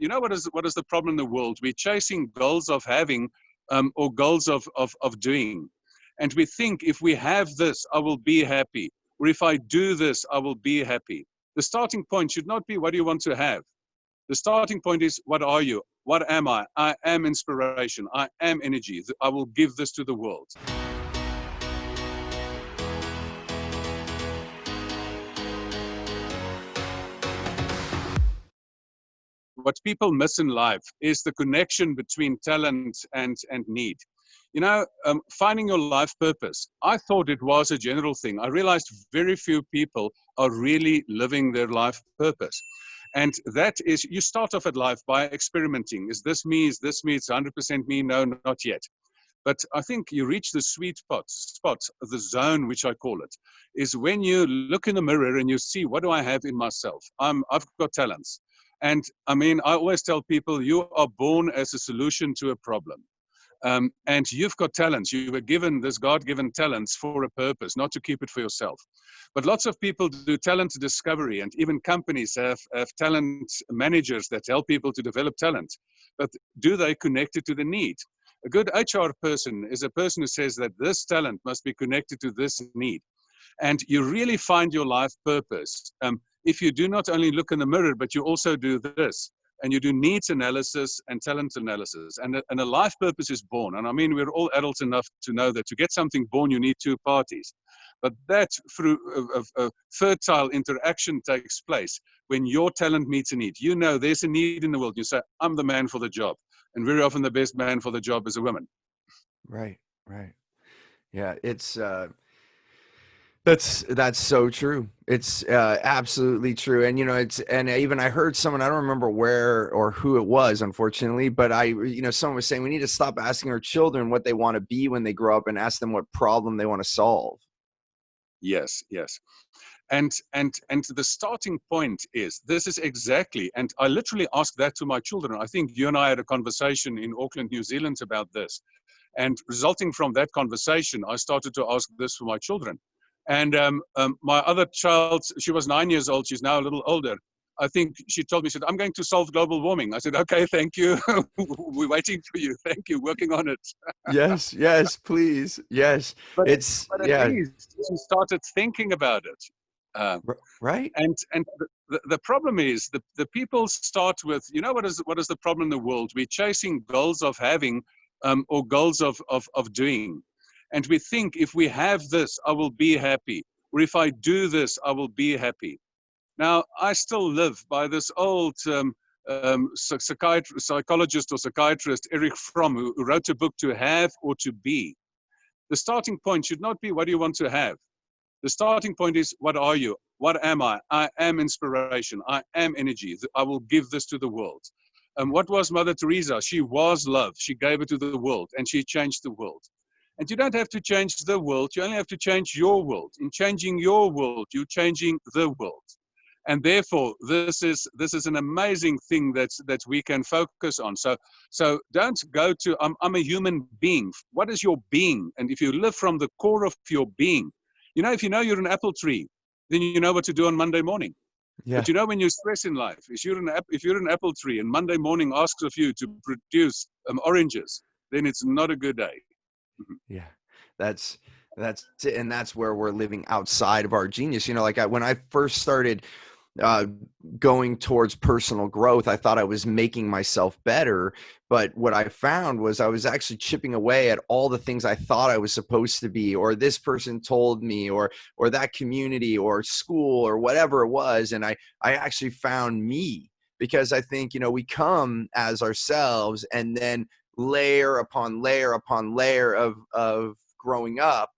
you know what is the problem in the world? We're chasing goals of having or goals of doing. And we think if we have this, I will be happy. Or if I do this, I will be happy. The starting point should not be what do you want to have. The starting point is, what are you? What am I? I am inspiration. I am energy. I will give this to the world. What people miss in life is the connection between talent and need. You know, finding your life purpose. I thought it was a general thing. I realized very few people are really living their life purpose. And that is, you start off at life by experimenting. Is this me? Is this me? It's 100% me? No, not yet. But I think you reach the sweet spot, the zone, which I call it, is when you look in the mirror and you see, what do I have in myself? I've got talents. And I mean, I always tell people, you are born as a solution to a problem. And you've got talents. You were given this God-given talents for a purpose, not to keep it for yourself. But lots of people do talent discovery, and even companies have talent managers that help people to develop talent. But do they connect it to the need? A good HR person is a person who says that this talent must be connected to this need. And you really find your life purpose if you do not only look in the mirror, but you also do this. And you do needs analysis and talent analysis. And a life purpose is born. And I mean, we're all adults enough to know that to get something born, you need two parties. But that through a fertile interaction takes place when your talent meets a need. You know there's a need in the world. You say, I'm the man for the job. And very often the best man for the job is a woman. Right, right. Yeah, it's that's so true. It's absolutely true. And you know, even I heard someone, I don't remember where or who it was, unfortunately, but someone was saying we need to stop asking our children what they want to be when they grow up and ask them what problem they want to solve. Yes, yes. And the starting point is, this is exactly, and I literally asked that to my children. I think you and I had a conversation in Auckland, New Zealand about this. And resulting from that conversation, I started to ask this for my children. And my other child, she was 9 years old. She's now a little older. I think she told me, she said, I'm going to solve global warming. I said, okay, thank you. We're waiting for you. Thank you. Working on it. Yes, yes, please. Yes. But at Yeah. least she started thinking about it. Right. And the problem is the people start with, you know, what is the problem in the world? We're chasing goals of having or goals of doing. And we think if we have this, I will be happy. Or if I do this, I will be happy. Now, I still live by this old psychologist or psychiatrist, Erich Fromm, who wrote a book, To Have or to Be. The starting point should not be what do you want to have. The starting point is, what are you? What am I? I am inspiration. I am energy. I will give this to the world. What was Mother Theresa? She was love. She gave it to the world, and she changed the world. And you don't have to change the world. You only have to change your world. In changing your world, you're changing the world. And therefore, this is an amazing thing that we can focus on. So don't go to, I'm a human being. What is your being? And if you live from the core of your being, you know, if you know you're an apple tree, then you know what to do on Monday morning. Yeah. But you know, when you stress in life, if you're an apple tree and Monday morning asks of you to produce oranges, then it's not a good day. Yeah, that's it. And that's where we're living outside of our genius. You know, like when I first started going towards personal growth, I thought I was making myself better. But what I found was I was actually chipping away at all the things I thought I was supposed to be, or this person told me, or that community or school or whatever it was. And I actually found me, because I think, you know, we come as ourselves, and then layer upon layer upon layer of growing up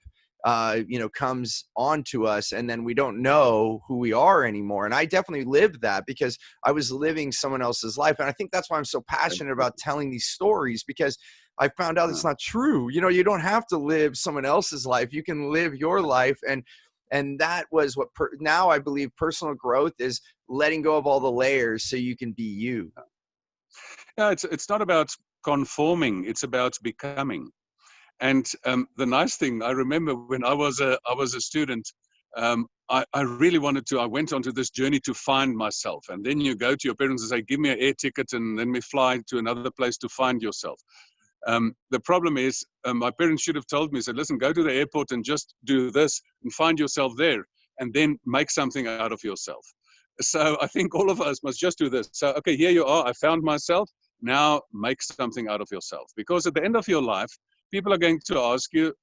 comes onto us, and then we don't know who we are anymore. And I definitely lived that, because I was living someone else's life. And I think that's why I'm so passionate about telling these stories, because I found out it's not true. You know, you don't have to live someone else's life. You can live your life. And that was what now I believe personal growth is, letting go of all the layers so you can be you. Yeah, it's not about conforming, it's about becoming. And the nice thing, I remember when I was a student, I really wanted to. I went onto this journey to find myself. And then you go to your parents and say, give me an air ticket, and then we fly to another place to find yourself. The problem is, my parents should have told me, said, listen, go to the airport and just do this and find yourself there, and then make something out of yourself. So I think all of us must just do this. So, okay, here you are. I found myself. Now make something out of yourself. Because at the end of your life, people are going to ask you,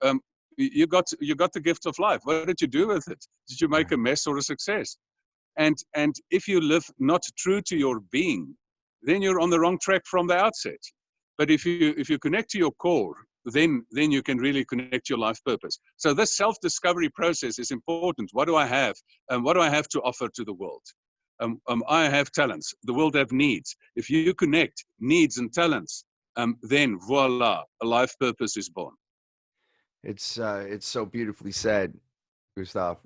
you got the gift of life. What did you do with it? Did you make a mess or a success? And if you live not true to your being, then you're on the wrong track from the outset. But if you connect to your core, then you can really connect your life purpose. So this self-discovery process is important. What do I have? What do I have to offer to the world? I have talents. The world have needs. If you connect needs and talents, then voila, a life purpose is born. It's so beautifully said, Gustav.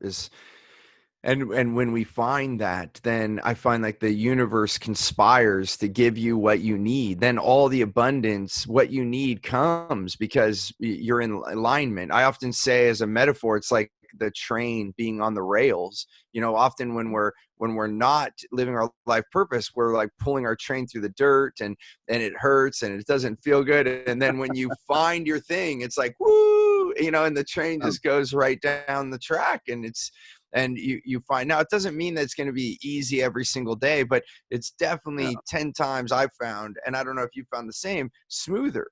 And when we find that, then I find like the universe conspires to give you what you need. Then all the abundance, what you need, comes because you're in alignment. I often say, as a metaphor, it's like the train being on the rails. Often when we're not living our life purpose, we're like pulling our train through the dirt, and it hurts and it doesn't feel good. And then when you find your thing, it's like woo, and the train just goes right down the track, and you find. Now, it doesn't mean that it's going to be easy every single day, but it's definitely 10 times I've found, and I don't know if you found the same, smoother.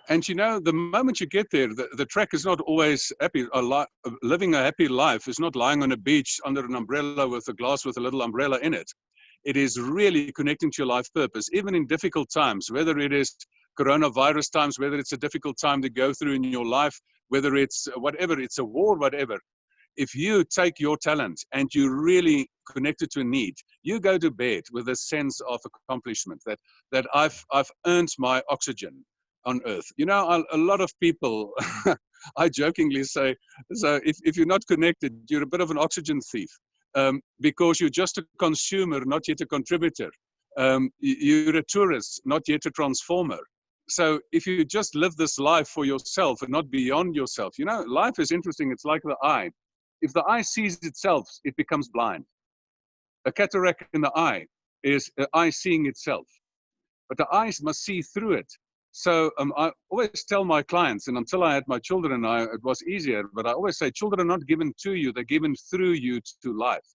And the moment you get there, the track is not always happy. Living a happy life is not lying on a beach under an umbrella with a glass with a little umbrella in it. It is really connecting to your life purpose, even in difficult times, whether it is coronavirus times, whether it's a difficult time to go through in your life, whether it's whatever, it's a war, whatever. If you take your talent and you really connect it to a need, you go to bed with a sense of accomplishment that I've earned my oxygen on earth. A lot of people, I jokingly say, so if you're not connected, you're a bit of an oxygen thief, because you're just a consumer, not yet a contributor. You're a tourist, not yet a transformer. So if you just live this life for yourself and not beyond yourself, life is interesting. It's like the eye. If the eye sees itself, it becomes blind. A cataract in the eye is the eye seeing itself. But the eyes must see through it. So I always tell my clients, and until I had my children, it was easier, but I always say children are not given to you, they're given through you to life.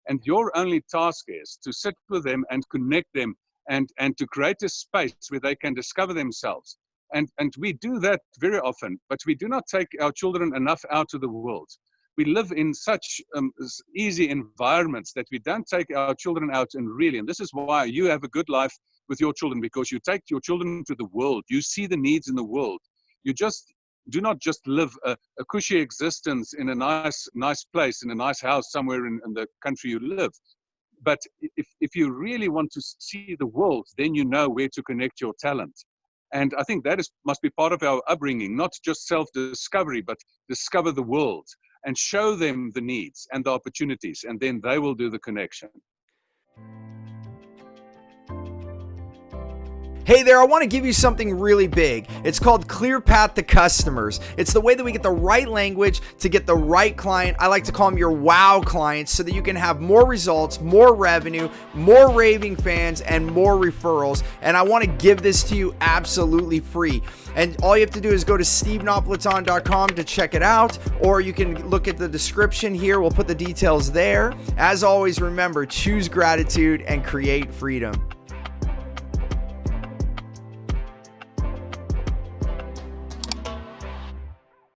And your only task is to sit with them and connect them and to create a space where they can discover themselves. And we do that very often, but we do not take our children enough out to the world. We live in such easy environments that we don't take our children out and this is why you have a good life with your children, because you take your children to the world. You see the needs in the world. You just do not just live a cushy existence in a nice place, in a nice house somewhere in the country you live. But if you really want to see the world, then you know where to connect your talent. And I think that must be part of our upbringing, not just self-discovery, but discover the world and show them the needs and the opportunities, and then they will do the connection. Hey there, I want to give you something really big. It's called Clear Path to Customers. It's the way that we get the right language to get the right client. I like to call them your wow clients, so that you can have more results, more revenue, more raving fans, and more referrals. And I want to give this to you absolutely free. And all you have to do is go to stevenapolitan.com to check it out, or you can look at the description here. We'll put the details there. As always, remember, choose gratitude and create freedom.